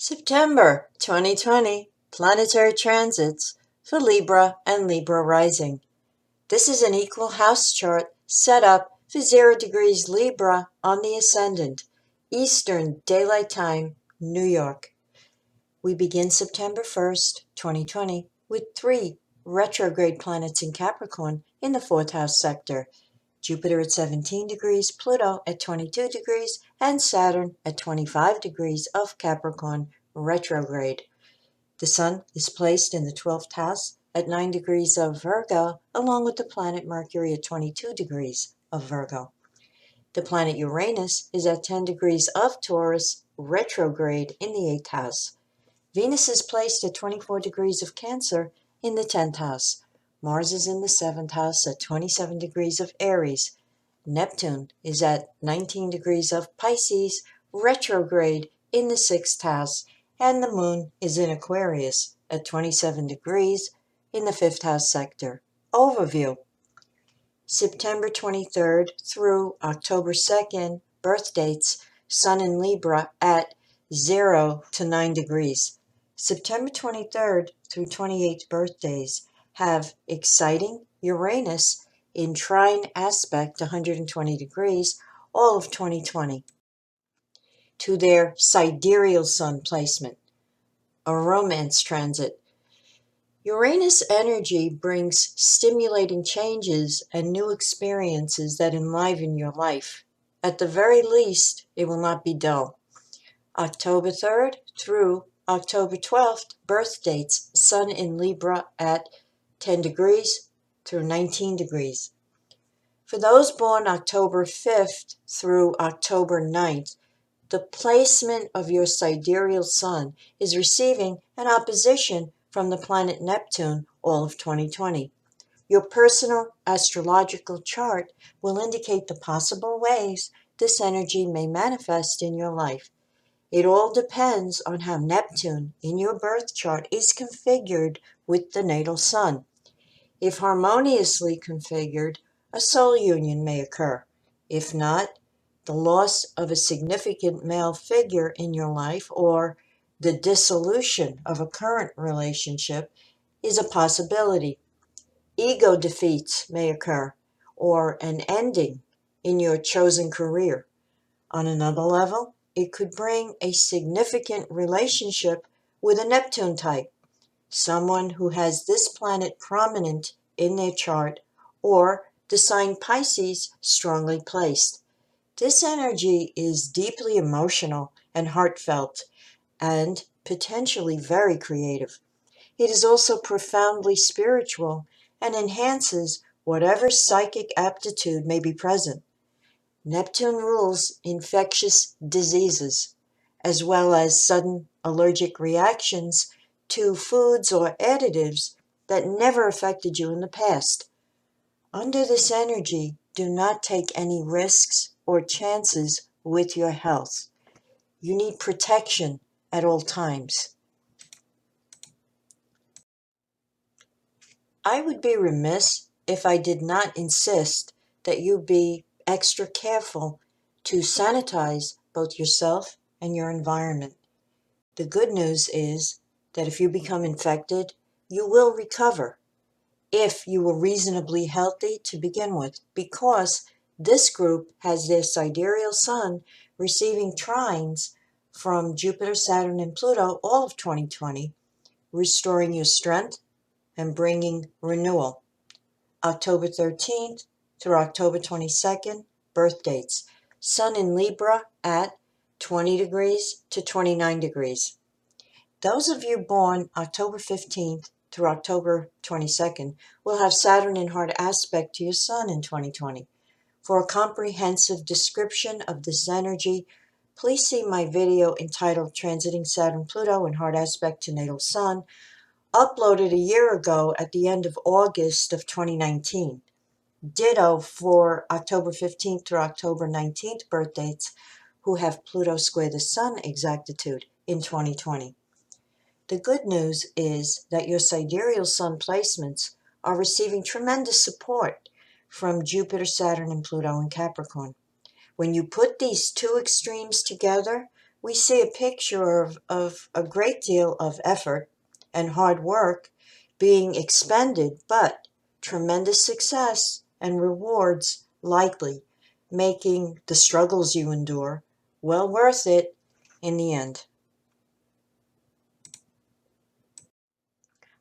September 2020 Planetary Transits for Libra and Libra Rising. This is an equal house chart set up for 0 degrees Libra on the Ascendant, Eastern Daylight Time, New York. We begin September 1st, 2020 with 3 retrograde planets in Capricorn in the 4th house sector. Jupiter at 17 degrees, Pluto at 22 degrees, and Saturn at 25 degrees of Capricorn retrograde. The Sun is placed in the 12th house at 9 degrees of Virgo, along with the planet Mercury at 22 degrees of Virgo. The planet Uranus is at 10 degrees of Taurus retrograde in the 8th house. Venus is placed at 24 degrees of Cancer in the 10th house. Mars is in the 7th house at 27 degrees of Aries. Neptune is at 19 degrees of Pisces retrograde in the 6th house, and the Moon is in Aquarius at 27 degrees in the 5th house sector. Overview. September 23rd through October 2nd, birth dates, Sun in Libra at 0 to 9 degrees. September 23rd through 28th birthdays have exciting Uranus in trine aspect 120 degrees all of 2020 to their sidereal Sun placement, a romance transit. Uranus energy brings stimulating changes and new experiences that enliven your life. At the very least, it will not be dull. October 3rd through October 12th, birth dates, Sun in Libra at 10 degrees through 19 degrees. For those born October 5th through October 9th, the placement of your sidereal Sun is receiving an opposition from the planet Neptune all of 2020. Your personal astrological chart will indicate the possible ways this energy may manifest in your life. It all depends on how Neptune in your birth chart is configured with the natal Sun. If harmoniously configured, a soul union may occur. If not, the loss of a significant male figure in your life or the dissolution of a current relationship is a possibility. Ego defeats may occur, or an ending in your chosen career. On another level, it could bring a significant relationship with a Neptune type, someone who has this planet prominent in their chart, or the sign Pisces strongly placed. This energy is deeply emotional and heartfelt, and potentially very creative. It is also profoundly spiritual and enhances whatever psychic aptitude may be present. Neptune rules infectious diseases, as well as sudden allergic reactions to foods or additives that never affected you in the past. Under this energy, do not take any risks or chances with your health. You need protection at all times. I would be remiss if I did not insist that you be extra careful to sanitize both yourself and your environment. The good news is that if you become infected, you will recover if you were reasonably healthy to begin with, because this group has their sidereal Sun receiving trines from Jupiter, Saturn, and Pluto all of 2020, restoring your strength and bringing renewal. October 13th through October 22nd, birth dates. Sun in Libra at 20 degrees to 29 degrees. Those of you born October 15th through October 22nd will have Saturn in hard aspect to your Sun in 2020. For a comprehensive description of this energy, please see my video entitled Transiting Saturn-Pluto in Hard Aspect to Natal Sun, uploaded a year ago at the end of August of 2019. Ditto for October 15th through October 19th birth dates who have Pluto square the Sun exactitude in 2020. The good news is that your sidereal Sun placements are receiving tremendous support from Jupiter, Saturn, and Pluto in Capricorn. When you put these two extremes together, we see a picture of a great deal of effort and hard work being expended, but tremendous success and rewards likely, making the struggles you endure well worth it in the end.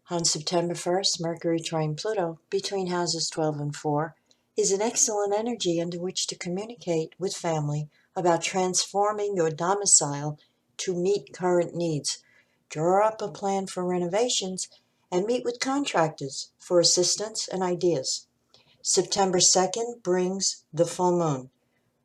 On September 1st, Mercury trine Pluto between houses 12 and 4 is an excellent energy under which to communicate with family about transforming your domicile to meet current needs. Draw up a plan for renovations and meet with contractors for assistance and ideas. September 2nd brings the full moon,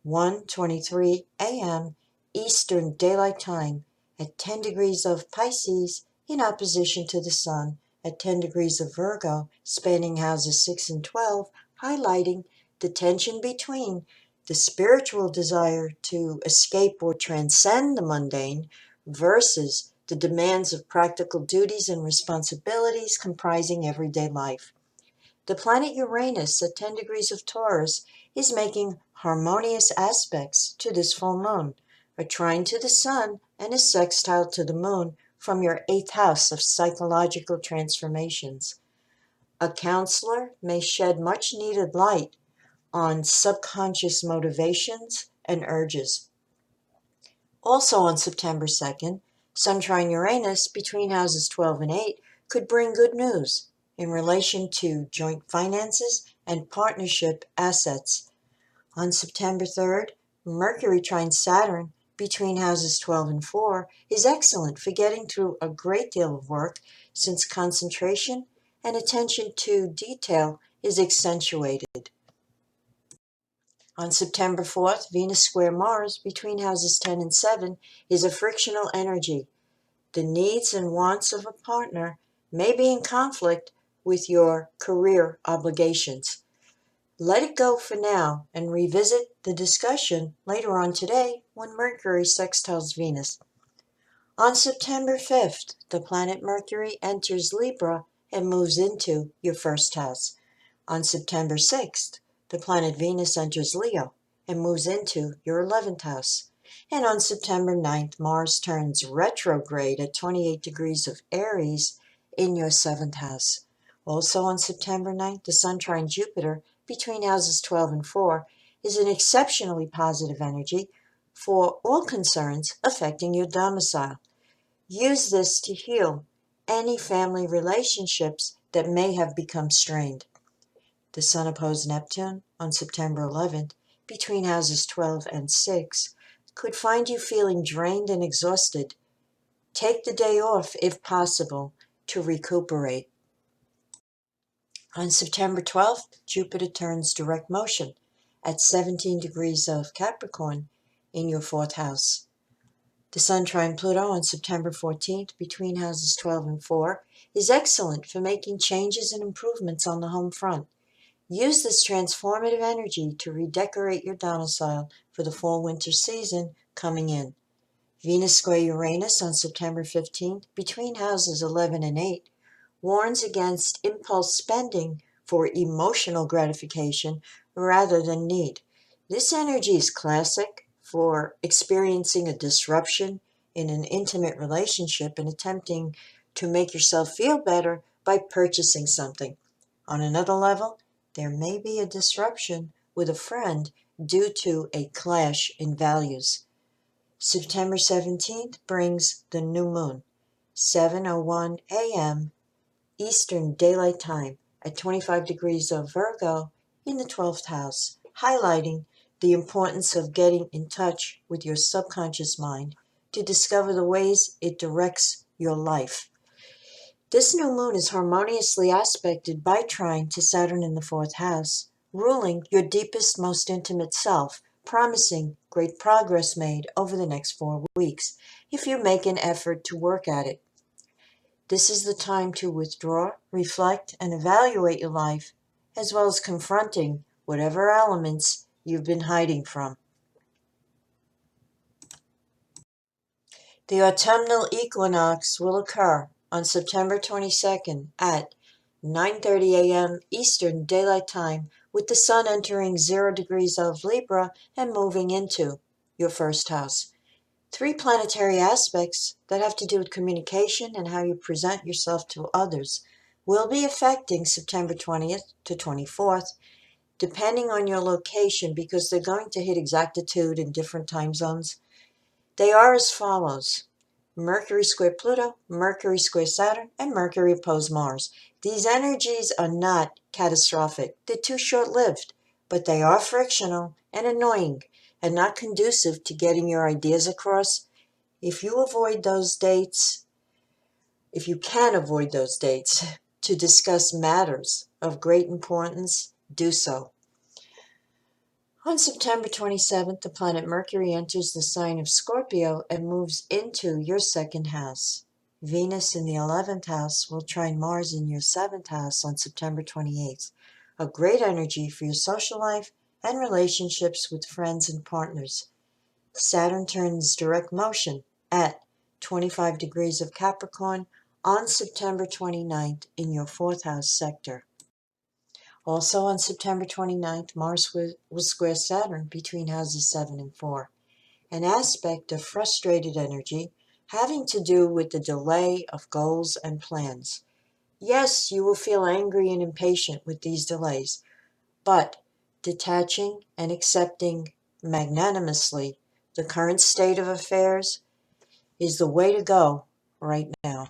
1:23 a.m. Eastern Daylight Time at 10 degrees of Pisces in opposition to the Sun at 10 degrees of Virgo, spanning houses 6 and 12, highlighting the tension between the spiritual desire to escape or transcend the mundane versus the demands of practical duties and responsibilities comprising everyday life. The planet Uranus at 10 degrees of Taurus is making harmonious aspects to this full moon, a trine to the Sun and a sextile to the Moon from your 8th house of psychological transformations. A counselor may shed much needed light on subconscious motivations and urges. Also on September 2nd, Sun trine Uranus between houses 12 and 8 could bring good news in relation to joint finances and partnership assets. On September 3rd, Mercury trine Saturn between houses 12 and 4 is excellent for getting through a great deal of work since concentration and attention to detail is accentuated. On September 4th, Venus square Mars between houses 10 and 7 is a frictional energy. The needs and wants of a partner may be in conflict with your career obligations. Let it go for now and revisit the discussion later on today when Mercury sextiles Venus. On September 5th, the planet Mercury enters Libra and moves into your first house. On September 6th, the planet Venus enters Leo and moves into your 11th house. And on September 9th, Mars turns retrograde at 28 degrees of Aries in your 7th house. Also on September 9th, the Sun trine Jupiter between houses 12 and 4 is an exceptionally positive energy for all concerns affecting your domicile. Use this to heal any family relationships that may have become strained. The Sun opposed Neptune on September 11th between houses 12 and 6 could find you feeling drained and exhausted. Take the day off, if possible, to recuperate. On September 12th, Jupiter turns direct motion at 17 degrees of Capricorn in your 4th house. The Sun trine Pluto on September 14th between houses 12 and 4 is excellent for making changes and improvements on the home front. Use this transformative energy to redecorate your domicile for the fall-winter season coming in. Venus square Uranus on September 15th between houses 11 and 8 warns against impulse spending for emotional gratification rather than need. This energy is classic for experiencing a disruption in an intimate relationship and attempting to make yourself feel better by purchasing something. On another level, there may be a disruption with a friend due to a clash in values. September 17th brings the new moon, 7:01 a.m. Eastern Daylight Time at 25 degrees of Virgo in the 12th house, highlighting the importance of getting in touch with your subconscious mind to discover the ways it directs your life. This new moon is harmoniously aspected by trine to Saturn in the 4th house, ruling your deepest, most intimate self, promising great progress made over the next 4 weeks if you make an effort to work at it. This is the time to withdraw, reflect, and evaluate your life, as well as confronting whatever elements you've been hiding from. The autumnal equinox will occur on September 22nd at 9:30 a.m. Eastern Daylight Time, with the Sun entering 0 degrees of Libra and moving into your first house. Three planetary aspects that have to do with communication and how you present yourself to others will be affecting September 20th to 24th, depending on your location, because they're going to hit exactitude in different time zones. They are as follows: Mercury square Pluto, Mercury square Saturn, and Mercury opposed Mars. These energies are not catastrophic. They're too short-lived, but they are frictional and annoying and not conducive to getting your ideas across. If you avoid those dates, if you can avoid those dates to discuss matters of great importance, do so. On September 27th, the planet Mercury enters the sign of Scorpio and moves into your second house. Venus in the 11th house will trine Mars in your 7th house on September 28th. A great energy for your social life and relationships with friends and partners. Saturn turns direct motion at 25 degrees of Capricorn on September 29th in your 4th house sector. Also on September 29th, Mars will square Saturn between houses 7 and 4, an aspect of frustrated energy having to do with the delay of goals and plans. Yes, you will feel angry and impatient with these delays, but detaching and accepting magnanimously the current state of affairs is the way to go right now.